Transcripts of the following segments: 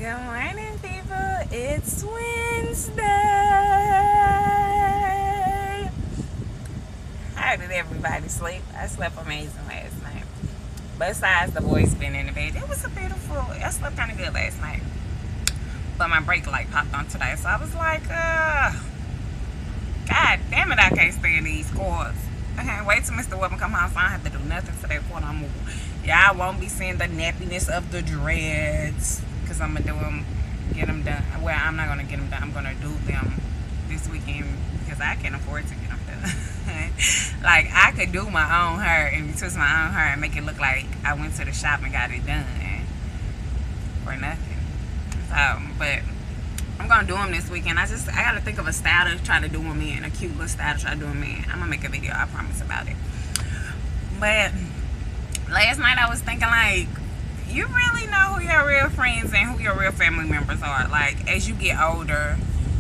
Good morning, people. It's Wednesday. How did everybody sleep? I slept amazing last night. Besides the boys being in the bed, it was a beautiful. I slept kind of good last night, but my brake light popped on today, so I was like, God damn it, I can't stand these cords. I can't wait till Mr. Weapon come home so I don't have to do nothing for that cord I'm moving. Y'all won't be seeing the nappiness of the dreads because I'm going to do them, get them done. Well, I'm not going to get them done. I'm going to do them this weekend because I can't afford to get them done. Like, I could do my own hair and twist my own hair and make it look like I went to the shop and got it done for nothing. So, but I'm gonna do them this weekend. I gotta think of a style to try to do them in, a cute little style to try to do them in. I'm gonna make a video, I promise, about it. But last night I was thinking, like, you really know who your real friends and who your real family members are. Like, as you get older,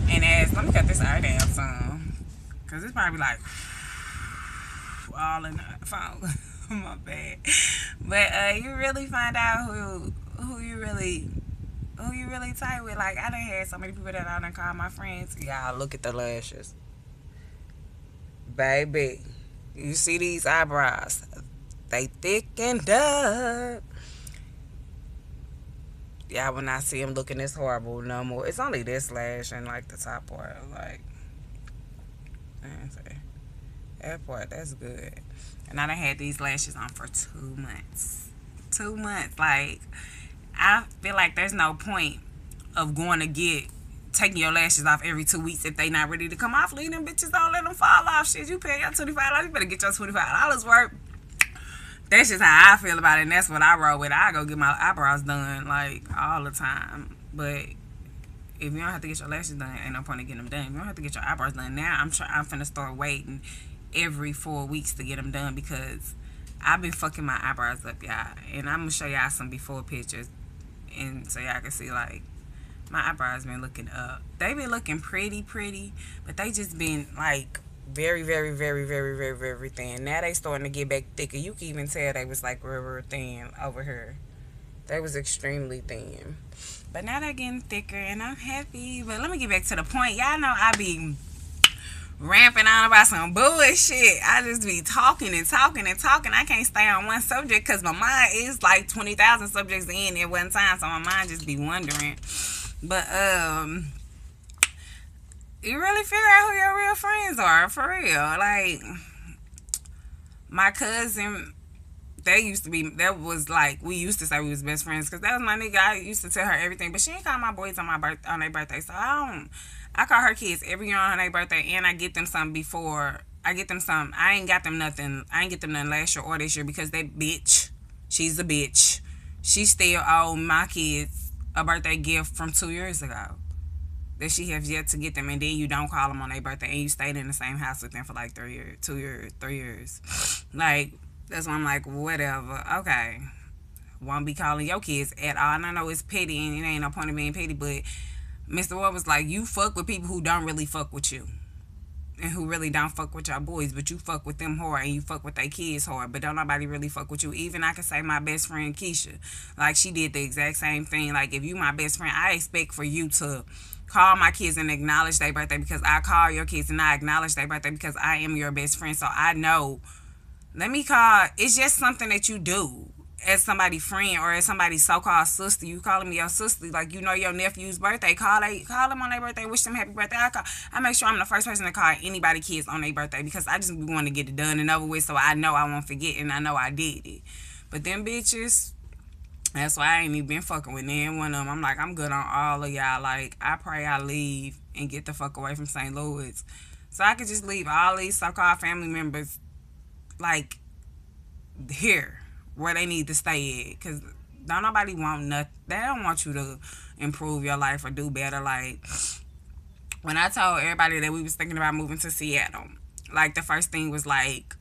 and let me cut this air down some, cause it's probably like all in the phone. My bad. But you really find out who you really tight with. Like, I done had so many people that I done call my friends. Y'all, look at the lashes. Baby, you see these eyebrows? They thickened up. Y'all will not see them looking this horrible no more. It's only this lash and, like, the top part. Like, that part, that's good. And I done had these lashes on for 2 months. 2 months. Like, I feel like there's no point of going to taking your lashes off every 2 weeks if they not ready to come off. Leave them bitches, don't let them fall off. Shit, you pay your $25, you better get your $25 worth. That's just how I feel about it, and that's what I roll with. I go get my eyebrows done, like, all the time. But if you don't have to get your lashes done, ain't no point in getting them done. If you don't have to get your eyebrows done now, I'm finna start waiting every 4 weeks to get them done because I've been fucking my eyebrows up, y'all. And I'm gonna show y'all some before pictures, and so y'all can see, like, my eyebrows been looking up. They been looking pretty, but they just been, like, very, very, very, very, very, very thin. Now they starting to get back thicker. You can even tell they was, like, real thin over here. They was extremely thin. But now they're getting thicker, and I'm happy. But let me get back to the point. Y'all know I be ramping on about some bullshit. I just be talking and talking and talking. I can't stay on one subject because my mind is like 20,000 subjects in at one time, so my mind just be wondering. But you really figure out who your real friends are, for real. Like, my cousin, we used to say we was best friends because that was my nigga. I used to tell her everything, but she ain't call my boys on their birthday, so I call her kids every year on their birthday, and I get them something before. I get them something. I ain't get them nothing last year or this year because that bitch, she's a bitch. She still owe my kids a birthday gift from 2 years ago that she has yet to get them, and then you don't call them on their birthday, and you stayed in the same house with them for like 3 years. Like, that's why I'm like, whatever, okay. Won't be calling your kids at all. And I know it's petty, and it ain't no point in being petty, but Mr. Ward was like, you fuck with people who don't really fuck with you. And who really don't fuck with your boys, but you fuck with them hard and you fuck with their kids hard, but don't nobody really fuck with you. Even I can say my best friend Keisha, like, she did the exact same thing. Like, if you my best friend, I expect for you to call my kids and acknowledge their birthday because I call your kids and I acknowledge their birthday because I am your best friend. So I know, it's just something that you do as somebody's friend or as somebody's so-called sister. You calling me your sister, like, you know your nephew's birthday, call them on their birthday, wish them happy birthday. I make sure I'm the first person to call anybody kids on their birthday because I just want to get it done and over with, so I know I won't forget and I know I did it. But them bitches, that's why I ain't even been fucking with them. One of them, I'm like, I'm good on all of y'all. Like, I pray I leave and get the fuck away from St. Louis so I could just leave all these so-called family members, like, here where they need to stay at, because don't nobody want nothing. They don't want you to improve your life or do better. Like, when I told everybody that we was thinking about moving to Seattle, like, the first thing was like,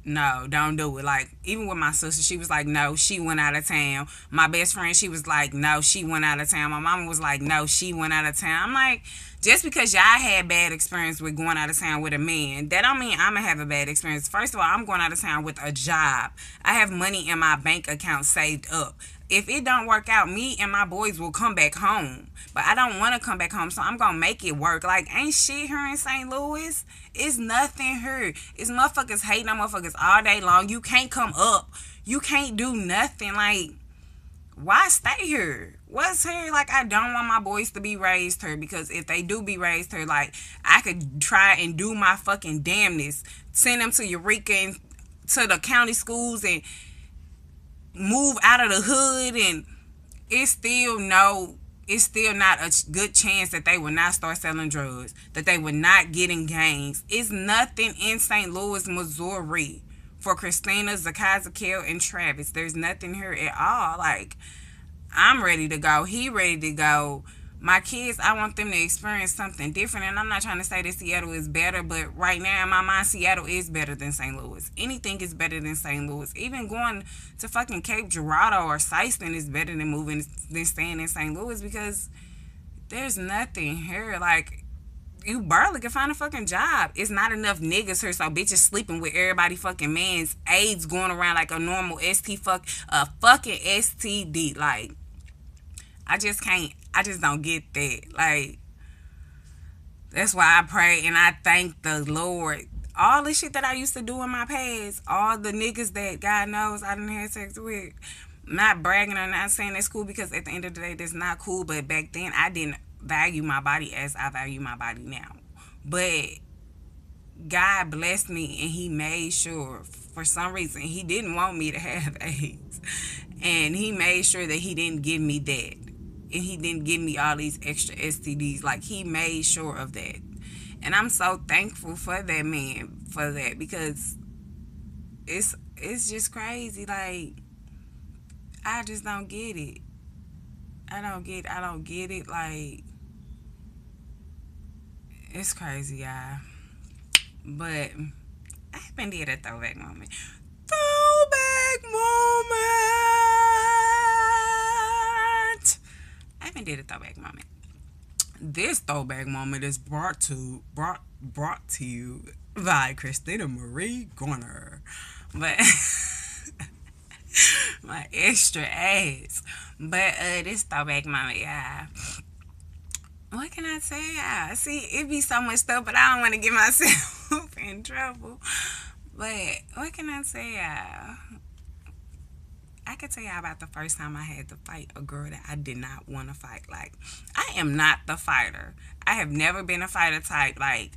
no, don't do it. Like, even with my sister, she was like, no, she went out of town. My best friend, she was like, no, she went out of town. My mama was like, no, she went out of town. I'm like, just because y'all had bad experience with going out of town with a man, that don't mean I'm going to have a bad experience. First of all, I'm going out of town with a job. I have money in my bank account saved up. if it don't work out, me and my boys will come back home. But I don't want to come back home, so I'm gonna make it work. Like, ain't shit here in St. Louis. It's nothing here. It's motherfuckers hating on motherfuckers all day long. You can't come up. You can't do nothing. Like, why stay here? What's here? Like, I don't want my boys to be raised here, because if they do be raised here, like, I could try and do my fucking damnness, send them to Eureka and to the county schools and move out of the hood, and it's still not a good chance that they will not start selling drugs, that they will not get in gangs. It's nothing in St. Louis, Missouri for Christina, Zakai, Zakiel, and Travis. There's nothing here at all. Like, I'm ready to go. He ready to go. My kids, I want them to experience something different. And I'm not trying to say that Seattle is better, but right now in my mind, Seattle is better than St. Louis. Anything is better than St. Louis. Even going to fucking Cape Girardeau or Syston is better than staying in St. Louis, because there's nothing here. Like, you barely can find a fucking job. It's not enough niggas here, so bitches sleeping with everybody fucking man's. AIDS going around like a normal a fucking STD. Like, I just don't get that. Like, that's why I pray and I thank the Lord. All the shit that I used to do in my past, all the niggas that God knows I didn't have sex with, not bragging or not saying that's cool, because at the end of the day, that's not cool. But back then, I didn't value my body as I value my body now. But God blessed me, and he made sure, for some reason, he didn't want me to have AIDS. And he made sure that he didn't give me that. And he didn't give me all these extra STDs. Like, he made sure of that. And I'm so thankful for that man, for that, because it's just crazy. Like, I just don't get it. I don't get it. Like, it's crazy, y'all. But I haven't did a throwback moment. Throwback moment. I haven't did a throwback moment. This throwback moment is brought to you by Christina Marie Garner. But my extra ass. But this throwback moment, yeah. What can I say? Yeah, see, it be so much stuff, but I don't want to get myself in trouble. But what can I say? Yeah, I could tell y'all about the first time I had to fight a girl that I did not want to fight. Like, I am not the fighter. I have never been a fighter type. Like,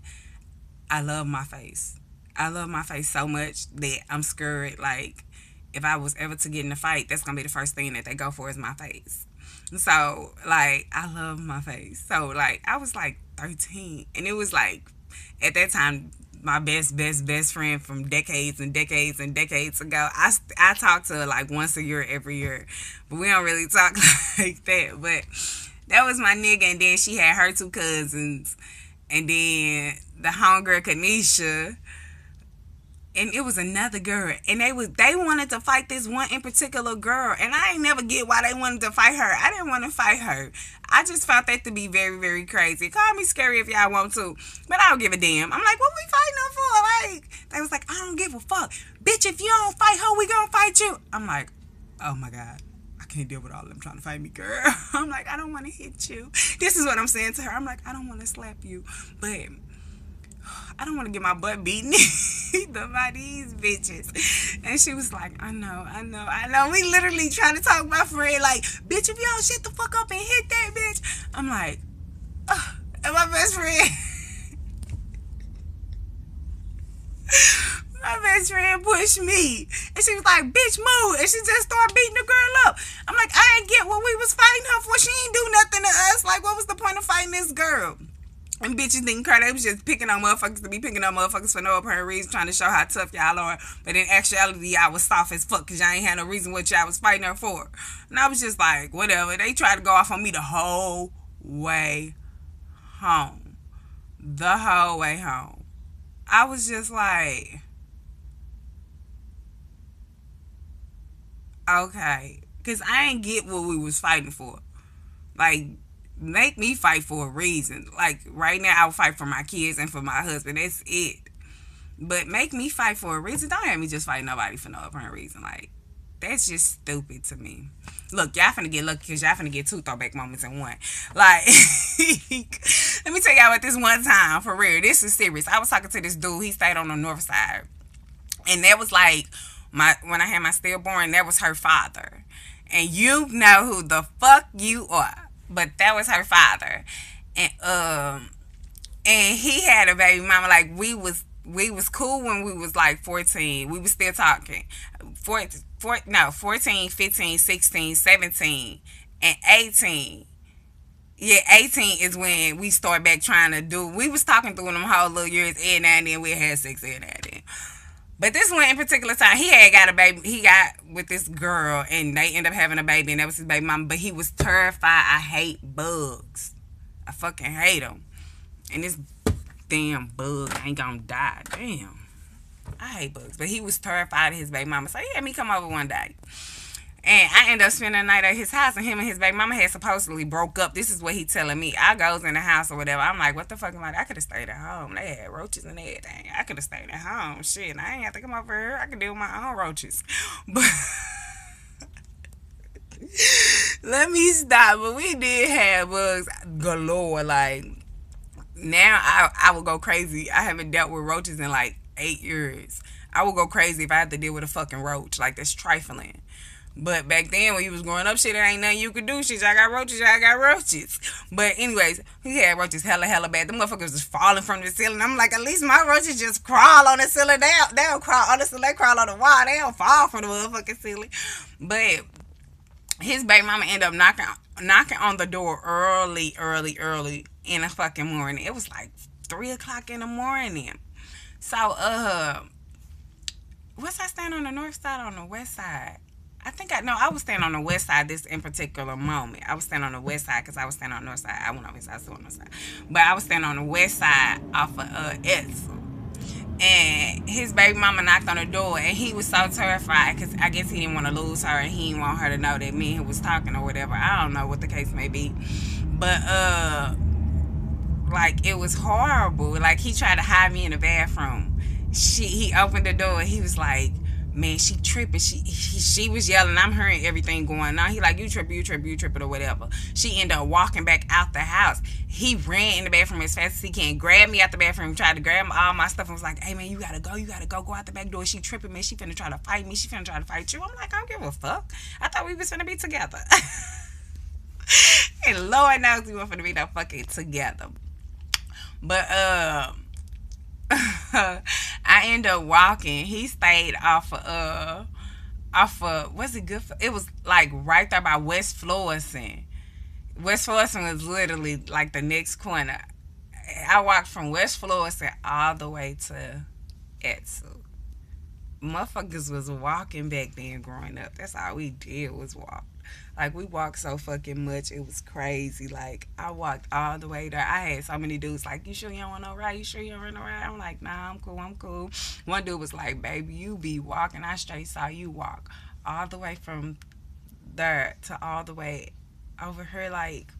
I love my face. I love my face so much that I'm scared. Like, if I was ever to get in a fight, that's going to be the first thing that they go for, is my face. So, like, I love my face. So, like, I was, like, 13. And it was, like, at that time, my best friend from decades and decades and decades ago. I talk to her, like, once a year, every year. But we don't really talk like that. But that was my nigga. And then she had her two cousins. And then the homegirl, Kanisha. And it was another girl, and they wanted to fight this one in particular girl, and I ain't never get why they wanted to fight her. I didn't want to fight her. I just found that to be very, very crazy. Call me scary if y'all want to, but I don't give a damn. I'm like, what we fighting her for? Like, they was like, I don't give a fuck, bitch. If you don't fight her, we gonna fight you. I'm like, oh my god, I can't deal with all of them trying to fight me, girl. I'm like, I don't want to hit you. This is what I'm saying to her. I'm like, I don't want to slap you, but I don't want to get my butt beaten either by these bitches. And she was like, I know. We literally trying to talk my friend, like, bitch, if you don't shut the fuck up and hit that bitch. I'm like, and my best friend, pushed me. And she was like, bitch, move. And she just started beating the girl up. I'm like, I ain't get what we was fighting her for. She ain't do nothing to us. Like, what was the point of fighting this girl? And bitches didn't cry. They was just picking on motherfuckers to be picking on motherfuckers for no apparent reason, trying to show how tough y'all are. But in actuality, y'all was soft as fuck, because y'all ain't had no reason what y'all was fighting her for. And I was just like, whatever. They tried to go off on me the whole way home. The whole way home. I was just like, okay. Because I ain't get what we was fighting for. Like, make me fight for a reason. Like, right now, I will fight for my kids and for my husband. That's it. But make me fight for a reason. Don't have me just fight nobody for no apparent reason. Like, That's just stupid to me. Look, y'all finna get lucky because y'all finna get two throwback moments in one. Like, let me tell y'all about this one time, for real. This is serious. I was talking to this dude. He stayed on the north side. And that was like, when I had my stillborn, that was her father. And you know who the fuck you are. But that was her father. And he had a baby mama. Like, we was cool when we was like 14. We was still talking. 14, 15, 16, 17, and 18. Yeah, 18 is when we start back trying to do. We was talking through them whole little years, and now and then we had sex and now and then. But this one in particular time, he had got a baby. He got with this girl, and they ended up having a baby, and that was his baby mama. But he was terrified. I hate bugs. I fucking hate them. And this damn bug ain't gonna die. Damn. I hate bugs. But he was terrified of his baby mama. So he had me come over one day. And I ended up spending the night at his house, and him and his baby mama had supposedly broke up. This is what he telling me. I goes in the house or whatever. I'm like, what the fuck am I? I could have stayed at home. They had roaches and everything. I could have stayed at home. Shit, I ain't have to come over here. I could deal with my own roaches. But let me stop. But we did have bugs galore. Like, now I would go crazy. I haven't dealt with roaches in like 8 years. I would go crazy if I had to deal with a fucking roach. Like, that's trifling. But back then, when you was growing up, shit, there ain't nothing you could do. Shit, y'all got roaches, y'all got roaches. But anyways, he had roaches hella bad. Them motherfuckers was falling from the ceiling. I'm like, at least my roaches just crawl on the ceiling. They don't crawl on the ceiling. They crawl on the wall. They don't fall from the motherfucking ceiling. But his baby mama ended up knocking on the door early in the fucking morning. It was like 3 o'clock in the morning. So, was I staying on the north side or on the west side? I was staying on the west side this in particular moment. I was staying on the west side because I was staying on the north side. I went on the east side, still on the north side. But I was staying on the west side off of Edsel. And his baby mama knocked on the door, and he was so terrified because I guess he didn't want to lose her, and he didn't want her to know that me and him was talking or whatever. I don't know what the case may be. But, like, it was horrible. Like, he tried to hide me in the bathroom. He opened the door, and he was like, man, she tripping. She was yelling. I'm hearing everything going on. He like, you tripping or whatever. She ended up walking back out the house. He ran in the bathroom as fast as he can, grabbed me out the bathroom, tried to grab all my stuff, and was like, hey, man, you gotta go out the back door. She tripping, man. She finna try to fight me. She finna try to fight you. I'm like, I don't give a fuck. I thought we was finna be together. And Lord knows we weren't finna be no fucking together. But, I ended up walking. He stayed off of what's it good for? It was like right there by West Florissant. West Florissant was literally like the next corner. I walked from West Florissant all the way to Edsel. Motherfuckers was walking back then growing up. That's all we did was walk. Like, we walked so fucking much, it was crazy. Like, I walked all the way there. I had so many dudes like, you sure you don't want no ride? You sure you don't want no ride? I'm like, nah, I'm cool. One dude was like, baby, you be walking. I straight saw you walk all the way from there to all the way over here. Like,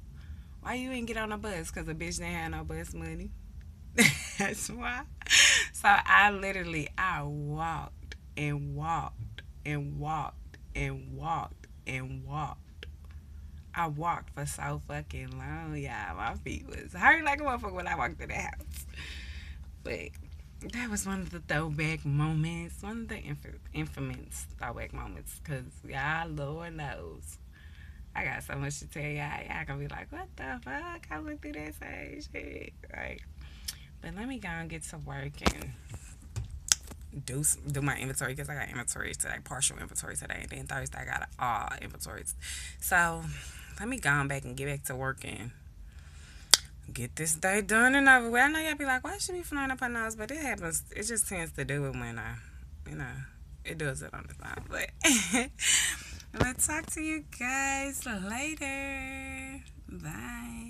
why you ain't get on a bus? Because the bitch didn't have no bus money. That's why. So I walked and walked and walked and walked and walked. I walked for so fucking long, y'all. My feet was hurt like a motherfucker when I walked to the house. But that was one of the throwback moments. One of the infamous throwback moments. Because y'all, Lord knows, I got so much to tell y'all. Y'all gonna be like, what the fuck? I went through that same shit. Right? But let me go and get to work and do my inventory, because I got inventory today, partial inventory today, and then Thursday I got all inventories. So let me go on back and get back to work and get this day done and over with. I know y'all be like, why should we flying up her nose? But it happens. It just tends to do it when it does it on the time. But I'll talk to you guys later. Bye.